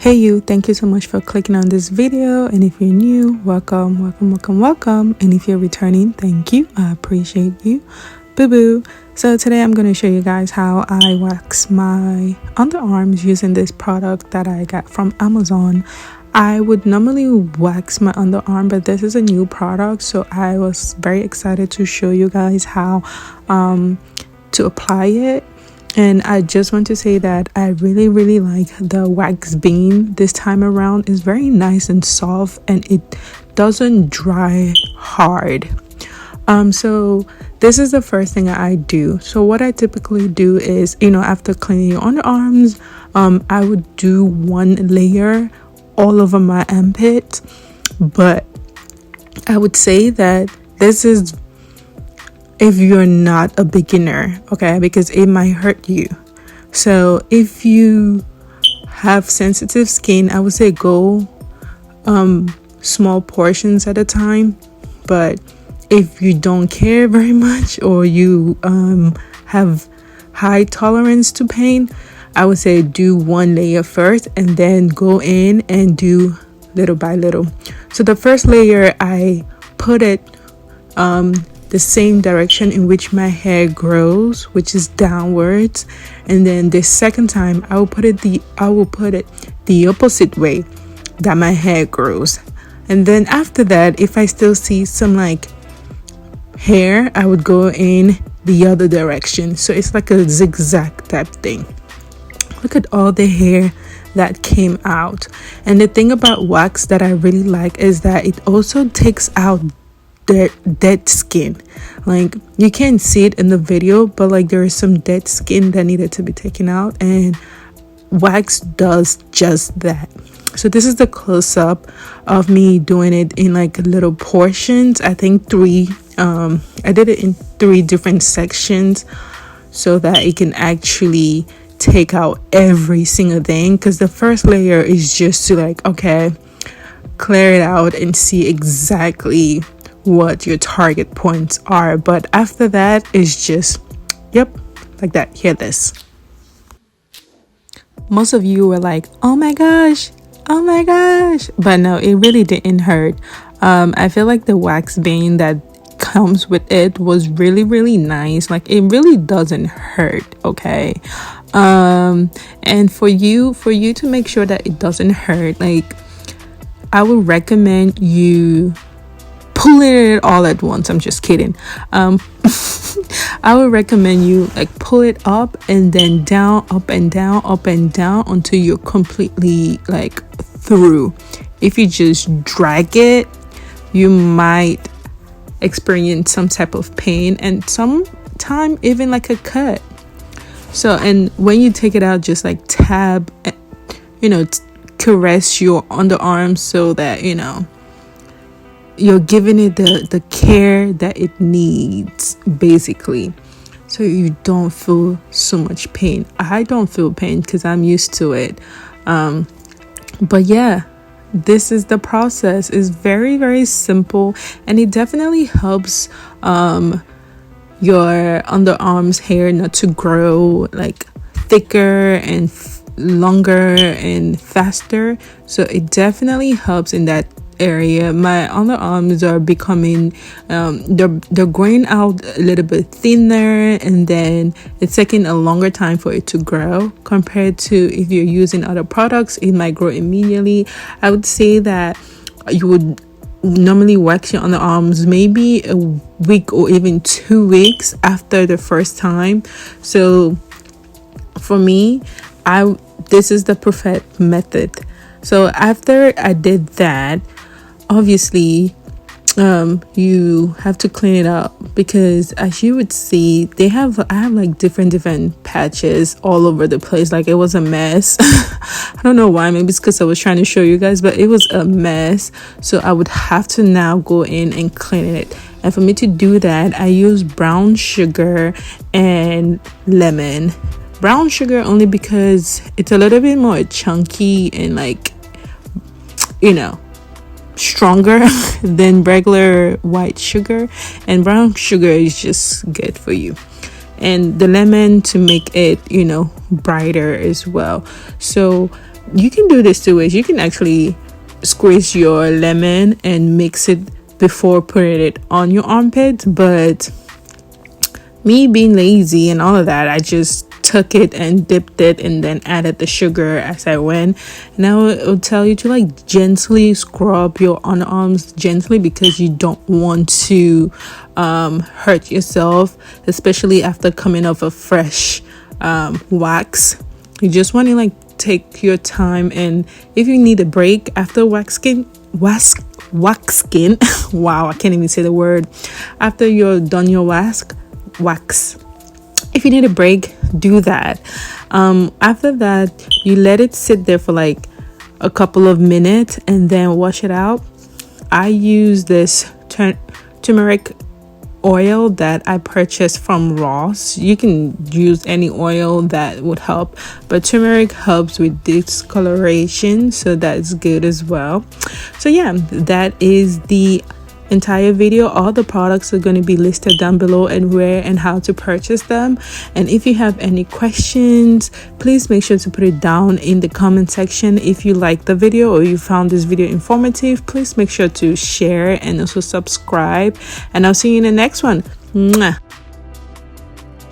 Hey you, thank you so much for clicking on this video, and if you're new, welcome. And if you're returning, thank you, I appreciate you, boo boo. So today I'm going to show you guys how I wax my underarms using this product that I got from Amazon. I would normally wax my underarm, but this is a new product, so I was very excited to show you guys how to apply it. And I just want to say that I really like the wax bean this time around. It's very nice and soft, and it doesn't dry hard. So this is the first thing I do. So what I typically do is, after cleaning your underarms, I would do one layer all over my armpit. But I would say that this is if you're not a beginner, okay, because it might hurt you. So if you have sensitive skin, I would say go small portions at a time. But if you don't care very much, or you have high tolerance to pain, I would say do one layer first and then go in and do little by little. So the first layer, I put it the same direction in which my hair grows, which is downwards, and then the second time I will put it the opposite way that my hair grows. And then after that, if I still see some like hair, I would go in the other direction. So it's like a zigzag type thing. Look at all the hair that came out. And the thing about wax that I really like is that it also takes out the dead skin. Like, you can't see it in the video, but like there is some dead skin that needed to be taken out, and wax does just that. So this is the close-up of me doing it in like little portions. I think I did it in 3 different sections so that it can actually take out every single thing, because the first layer is just to like, okay, clear it out and see exactly what your target points are. But after that is just like that. Hear this. Most of you were like, oh my gosh, but no, it really didn't hurt. I feel like the wax bane that comes with it was really nice. Like, it really doesn't hurt, okay? And for you to make sure that it doesn't hurt, like, I would recommend you pulling it all at once. I'm just kidding. I would recommend you like pull it up and then down, up and down until you're completely like through. If you just drag it, you might experience some type of pain and sometime even like a cut. So, and when you take it out, just like tab, caress your underarms so that you're giving it the care that it needs, basically, so you don't feel so much pain. I don't feel pain because I'm used to it. But yeah, this is the process. It's very simple, and it definitely helps your underarms hair not to grow like thicker and longer and faster. So it definitely helps in that area. My underarms are becoming they're growing out a little bit thinner, and then it's taking a longer time for it to grow compared to if you're using other products. It might grow immediately. I would say that you would normally wax your underarms maybe a week or even 2 weeks after the first time. So for me, this is the perfect method. So after I did that, obviously you have to clean it up, because as you would see, I have like different patches all over the place. Like, it was a mess. I don't know why. Maybe it's because I was trying to show you guys, but it was a mess. So I would have to now go in and clean it. And for me to do that, I use brown sugar and lemon. Brown sugar only because it's a little bit more chunky and like, stronger than regular white sugar, and brown sugar is just good for you. And the lemon to make it brighter as well. So you can do this 2 ways. You can actually squeeze your lemon and mix it before putting it on your armpit, but me being lazy and all of that, I just took it and dipped it and then added the sugar as I went. Now it will tell you to like gently scrub your underarms gently, because you don't want to hurt yourself, especially after coming off a fresh wax. You just want to like take your time, and if you need a break after wax skin wow, I can't even say the word, after you're done your wax, if you need a break, do that. After that, you let it sit there for like a couple of minutes and then wash it out. I use this turmeric oil that I purchased from Ross. You can use any oil that would help, but turmeric helps with discoloration, so that's good as well. So yeah, that is the entire video. All the products are going to be listed down below, and where and how to purchase them. And if you have any questions, please make sure to put it down in the comment section. If you like the video or you found this video informative, please make sure to share and also subscribe, and I'll see you in the next one. Mwah.